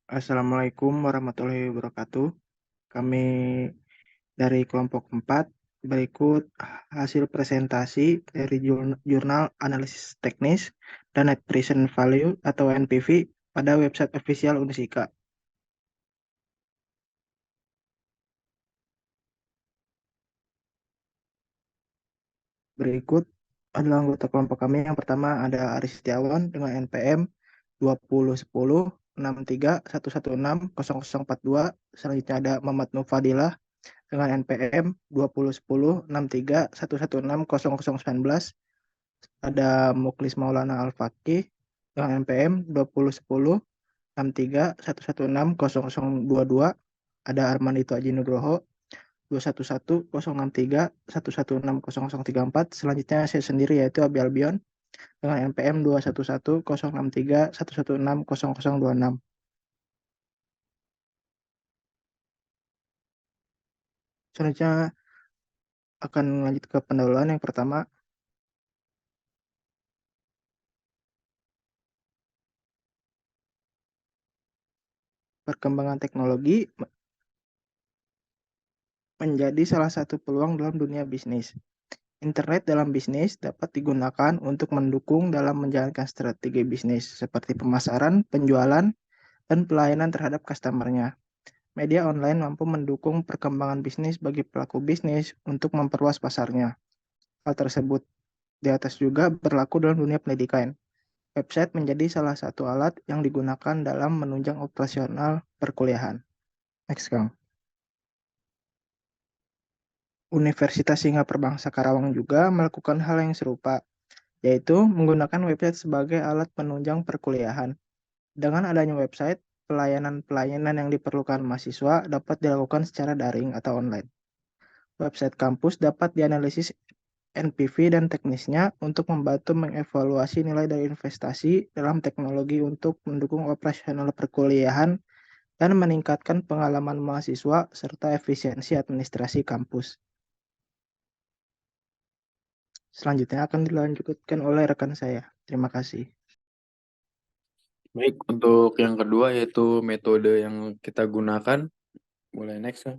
Assalamualaikum warahmatullahi wabarakatuh. Kami dari kelompok 4 berikut hasil presentasi dari jurnal analisis teknis dan net present value atau NPV pada website official Unisika. Berikut adalah anggota kelompok kami. Yang pertama ada Aris Setiawan dengan NPM 201063116042. Selanjutnya ada Muhammad Nufadilah dengan NPM 201063116019. Ada Muklis Maulana Al-Faqih dengan NPM 201063116022. Ada Armanito Aji Nugroho 211063116034. Selanjutnya saya sendiri yaitu Abi Albion dengan NPM 211063116026. Selanjutnya akan lanjut ke pendahuluan. Yang pertama, perkembangan teknologi menjadi salah satu peluang dalam dunia bisnis. Internet dalam bisnis dapat digunakan untuk mendukung dalam menjalankan strategi bisnis seperti pemasaran, penjualan, dan pelayanan terhadap customer-nya. Media online mampu mendukung perkembangan bisnis bagi pelaku bisnis untuk memperluas pasarnya. Hal tersebut di atas juga berlaku dalam dunia pendidikan. Website menjadi salah satu alat yang digunakan dalam menunjang operasional perkuliahan. Next, Kang. Universitas Singapura Bangsa Karawang juga melakukan hal yang serupa, yaitu menggunakan website sebagai alat penunjang perkuliahan. Dengan adanya website, pelayanan-pelayanan yang diperlukan mahasiswa dapat dilakukan secara daring atau online. Website kampus dapat dianalisis NPV dan teknisnya untuk membantu mengevaluasi nilai dari investasi dalam teknologi untuk mendukung operasional perkuliahan dan meningkatkan pengalaman mahasiswa serta efisiensi administrasi kampus. Selanjutnya akan dilanjutkan oleh rekan saya. Terima kasih. Baik, untuk yang kedua yaitu metode yang kita gunakan. Boleh next ya.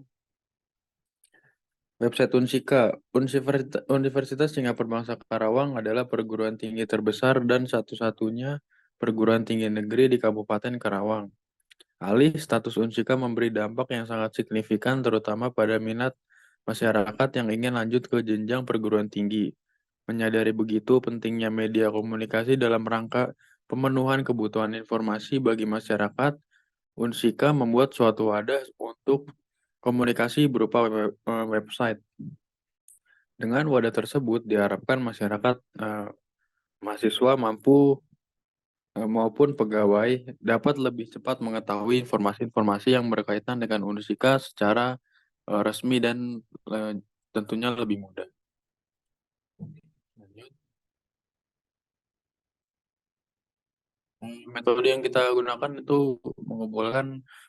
Website Unsika. Universitas Singapura Bangsa Karawang adalah perguruan tinggi terbesar dan satu-satunya perguruan tinggi negeri di Kabupaten Karawang. Alih status Unsika memberi dampak yang sangat signifikan terutama pada minat masyarakat yang ingin lanjut ke jenjang perguruan tinggi. Menyadari begitu pentingnya media komunikasi dalam rangka pemenuhan kebutuhan informasi bagi masyarakat, Unsika membuat suatu wadah untuk komunikasi berupa website. Dengan wadah tersebut diharapkan masyarakat mahasiswa maupun pegawai dapat lebih cepat mengetahui informasi-informasi yang berkaitan dengan Unsika secara resmi dan tentunya lebih mudah. Lanjut. Metode yang kita gunakan itu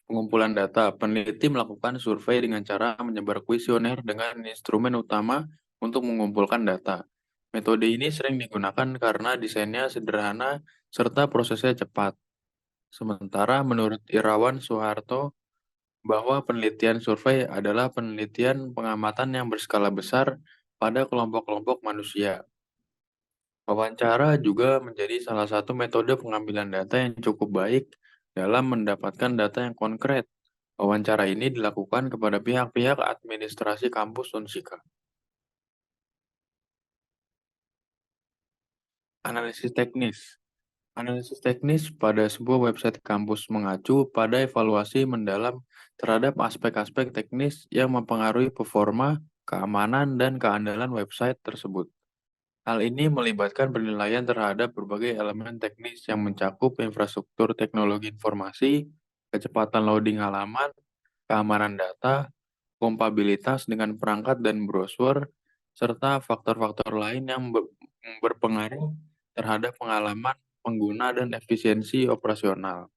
pengumpulan data. Peneliti melakukan survei dengan cara menyebar kuesioner dengan instrumen utama untuk mengumpulkan data. Metode ini sering digunakan karena desainnya sederhana serta prosesnya cepat. Sementara menurut Irawan Soeharto, bahwa penelitian survei adalah penelitian pengamatan yang berskala besar pada kelompok-kelompok manusia. Wawancara juga menjadi salah satu metode pengambilan data yang cukup baik dalam mendapatkan data yang konkret. Wawancara ini dilakukan kepada pihak-pihak administrasi kampus Unsika. Analisis teknis. Analisis teknis pada sebuah website kampus mengacu pada evaluasi mendalam terhadap aspek-aspek teknis yang mempengaruhi performa, keamanan, dan keandalan website tersebut. Hal ini melibatkan penilaian terhadap berbagai elemen teknis yang mencakup infrastruktur teknologi informasi, kecepatan loading halaman, keamanan data, kompatibilitas dengan perangkat dan browser, serta faktor-faktor lain yang berpengaruh terhadap pengalaman pengguna dan efisiensi operasional.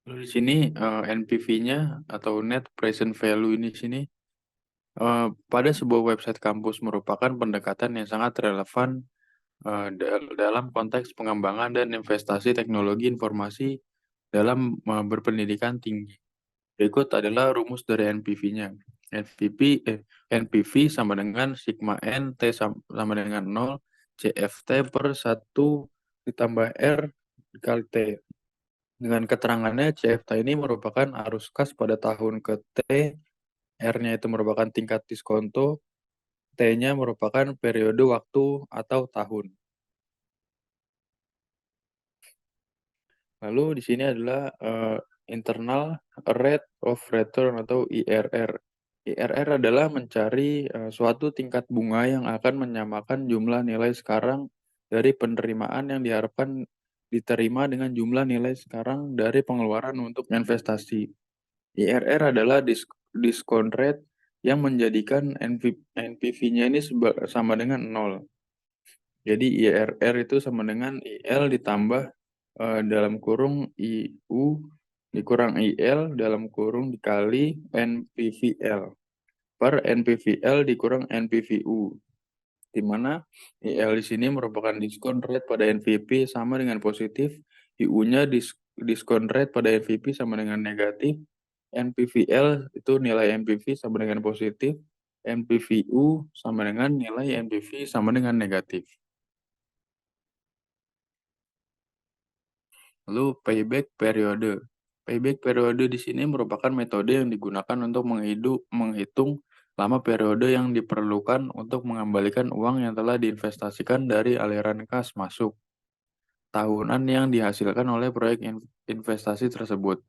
Lalu di sini NPV-nya atau Net Present Value ini sini pada sebuah website kampus merupakan pendekatan yang sangat relevan dalam konteks pengembangan dan investasi teknologi informasi dalam berpendidikan tinggi. Berikut adalah rumus dari NPV-nya. NPV sama dengan sigma N, T sama dengan 0, CFT per 1 ditambah R dikali T. Dengan keterangannya, CFT ini merupakan arus kas pada tahun ke T, R-nya itu merupakan tingkat diskonto, T-nya merupakan periode waktu atau tahun. Lalu di sini adalah internal rate of return atau IRR. IRR adalah mencari suatu tingkat bunga yang akan menyamakan jumlah nilai sekarang dari penerimaan yang diharapkan diterima dengan jumlah nilai sekarang dari pengeluaran untuk investasi. IRR adalah discount rate yang menjadikan NPV-nya ini sama dengan 0. Jadi IRR itu sama dengan IL ditambah dalam kurung IU dikurang IL dalam kurung dikali NPVL per NPVL dikurang NPVU, di mana IL di sini merupakan diskon rate pada NVP sama dengan positif, IU-nya diskon rate pada NVP sama dengan negatif, NPVL itu nilai NPV sama dengan positif, NPVU sama dengan nilai NPV sama dengan negatif. Lalu payback periode. Payback periode di sini merupakan metode yang digunakan untuk menghitung lama periode yang diperlukan untuk mengembalikan uang yang telah diinvestasikan dari aliran kas masuk tahunan yang dihasilkan oleh proyek investasi tersebut.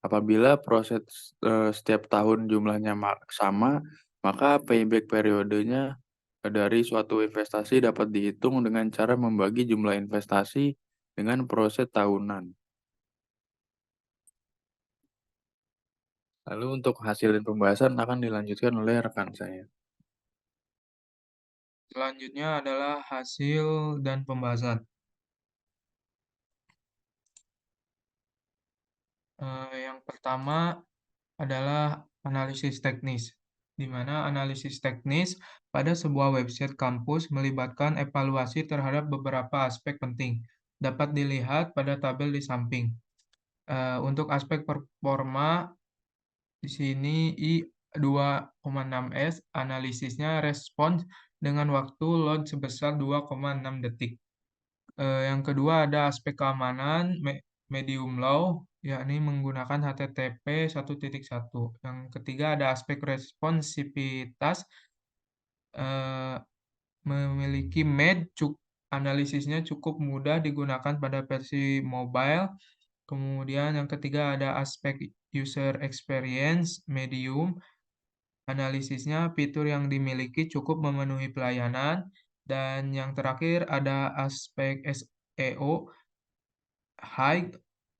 Apabila proses setiap tahun jumlahnya sama, maka payback periodenya dari suatu investasi dapat dihitung dengan cara membagi jumlah investasi dengan proses tahunan. Lalu untuk hasil dan pembahasan akan dilanjutkan oleh rekan saya. Selanjutnya adalah hasil dan pembahasan. Yang pertama adalah analisis teknis, di mana analisis teknis pada sebuah website kampus melibatkan evaluasi terhadap beberapa aspek penting. Dapat dilihat pada tabel di samping. Untuk aspek performa, di sini I2,6S, analisisnya respons dengan waktu load sebesar 2,6 detik. Yang kedua ada aspek keamanan medium low, yakni menggunakan HTTP 1.1. Yang ketiga ada aspek responsivitas, eh, memiliki analisisnya cukup mudah digunakan pada versi mobile. Kemudian yang ketiga ada aspek user experience medium, analisisnya fitur yang dimiliki cukup memenuhi pelayanan. Dan yang terakhir ada aspek SEO, high,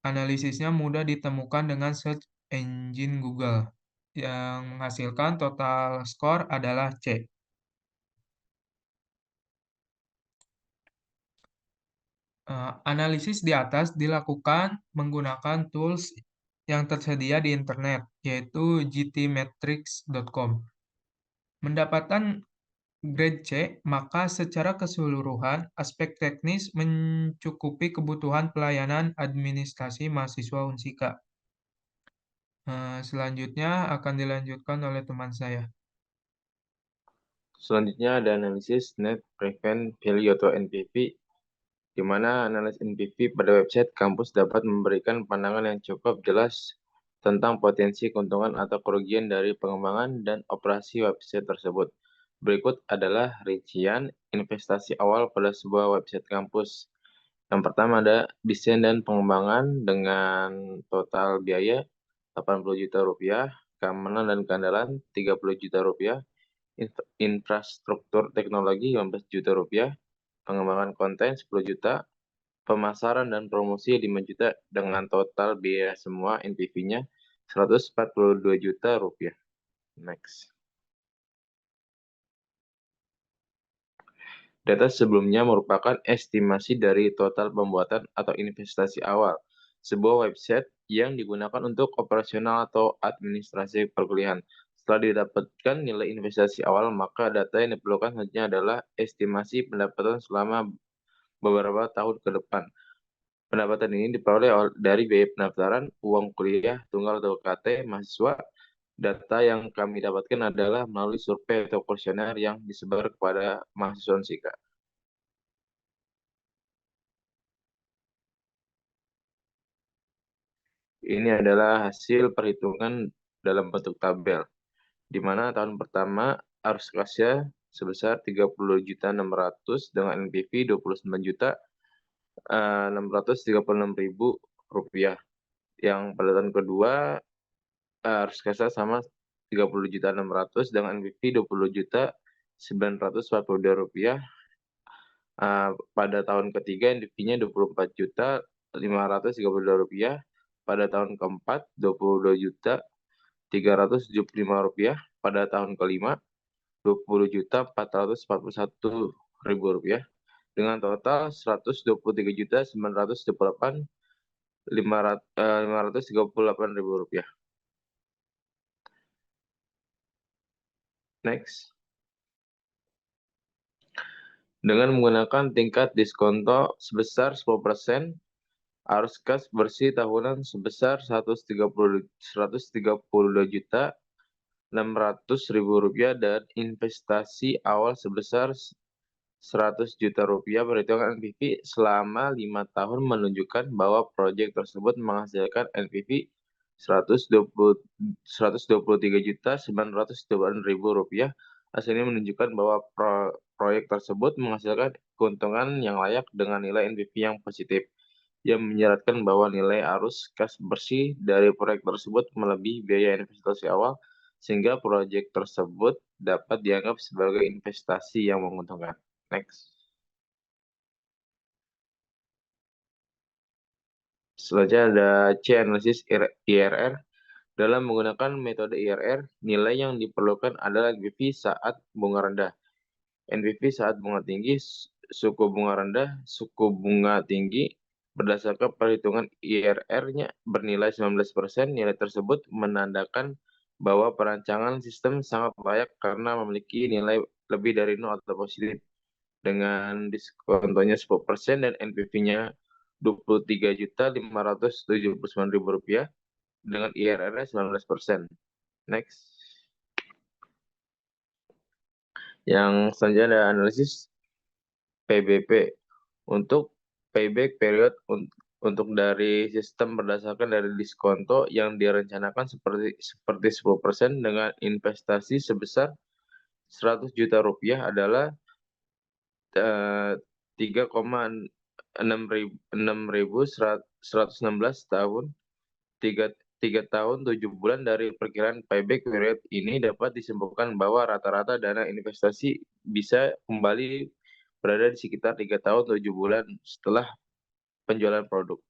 analisisnya mudah ditemukan dengan search engine Google. Yang menghasilkan total skor adalah C. Analisis di atas dilakukan menggunakan tools yang tersedia di internet, yaitu gtmetrics.com. Mendapatkan grade C, maka secara keseluruhan aspek teknis mencukupi kebutuhan pelayanan administrasi mahasiswa Unsika. Selanjutnya akan dilanjutkan oleh teman saya. Selanjutnya ada analisis net present value atau NPV, di mana analis NPV pada website kampus dapat memberikan pandangan yang cukup jelas tentang potensi keuntungan atau kerugian dari pengembangan dan operasi website tersebut. Berikut adalah rincian investasi awal pada sebuah website kampus. Yang pertama ada desain dan pengembangan dengan total biaya 80 juta rupiah, keamanan dan keandalan 30 juta rupiah, infrastruktur teknologi 15 juta rupiah, pengembangan konten 10 juta, pemasaran dan promosi 5 juta dengan total biaya semua NPV-nya 142 juta rupiah. Next. Data sebelumnya merupakan estimasi dari total pembuatan atau investasi awal sebuah website yang digunakan untuk operasional atau administrasi perkuliahan. Setelah didapatkan nilai investasi awal, maka data yang diperlukan selanjutnya adalah estimasi pendapatan selama beberapa tahun ke depan. Pendapatan ini diperoleh dari biaya pendaftaran, uang kuliah, tunggal atau UKT mahasiswa. Data yang kami dapatkan adalah melalui survei atau kuesioner yang disebar kepada mahasiswa Unsika. Ini adalah hasil perhitungan dalam bentuk tabel, di mana tahun pertama arus kasnya sebesar 30.600.000 dengan NPV 29.636.000 rupiah. Yang pada tahun kedua arus kasnya sama 30.600.000 dengan NPV 20.942 rupiah. Pada tahun ketiga NPV-nya 24.532 rupiah. Pada tahun keempat 22.375 rupiah. Pada tahun kelima 20.441 ribu rupiah dengan total 123.928.538 ribu rupiah. Next. Dengan menggunakan tingkat diskonto sebesar 10%, arus kas bersih tahunan sebesar 132.600.000 rupiah dan investasi awal sebesar 100 juta rupiah perhitungan NPV selama 5 tahun menunjukkan bahwa proyek tersebut menghasilkan NPV 123.928.000 rupiah. Hasilnya menunjukkan bahwa proyek tersebut menghasilkan keuntungan yang layak dengan nilai NPV yang positif, yang menyeratkan bahwa nilai arus kas bersih dari proyek tersebut melebihi biaya investasi awal, sehingga proyek tersebut dapat dianggap sebagai investasi yang menguntungkan. Next. Selanjutnya ada C, analisis IRR. Dalam menggunakan metode IRR, nilai yang diperlukan adalah NPV saat bunga rendah, NPV saat bunga tinggi, suku bunga rendah, suku bunga tinggi. Berdasarkan perhitungan IRR-nya bernilai 19%, nilai tersebut menandakan bahwa perancangan sistem sangat layak karena memiliki nilai lebih dari 0 atau positif. Dengan diskontonya 10% dan NPV-nya Rp23.579.000 dengan IRR-nya 19%. Next. Yang selanjutnya ada analisis PBP. Untuk payback period untuk dari sistem berdasarkan dari diskonto yang direncanakan seperti 10% dengan investasi sebesar 100 juta rupiah adalah 3,6.116 tahun, 3 tahun 7 bulan dari perkiraan payback period ini dapat disimpulkan bahwa rata-rata dana investasi bisa kembali berada di sekitar 3 tahun 7 bulan setelah penjualan produk.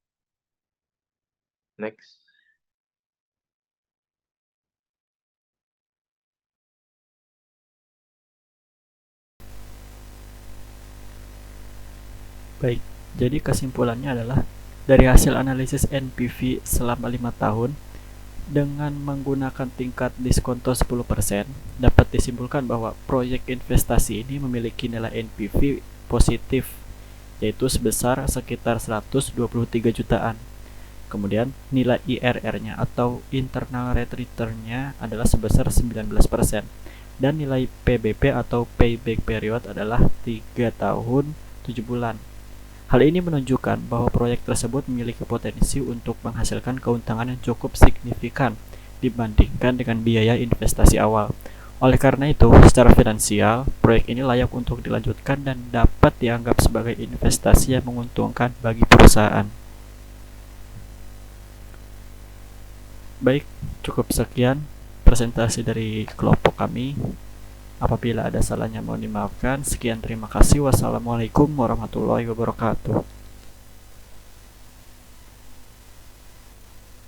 Next. Baik, jadi kesimpulannya adalah dari hasil analisis NPV selama 5 tahun dengan menggunakan tingkat diskonto 10% dapat disimpulkan bahwa proyek investasi ini memiliki nilai NPV positif, yaitu sebesar sekitar 123 jutaan. Kemudian nilai IRR-nya atau internal rate return-nya adalah sebesar 19% dan nilai PBP atau payback period adalah 3 tahun 7 bulan. Hal ini menunjukkan bahwa proyek tersebut memiliki potensi untuk menghasilkan keuntungan yang cukup signifikan dibandingkan dengan biaya investasi awal. Oleh karena itu, secara finansial, proyek ini layak untuk dilanjutkan dan dapat dianggap sebagai investasi yang menguntungkan bagi perusahaan. Baik, cukup sekian presentasi dari kelompok kami. Apabila ada salahnya mohon dimaafkan. Sekian, terima kasih. Wassalamualaikum warahmatullahi wabarakatuh.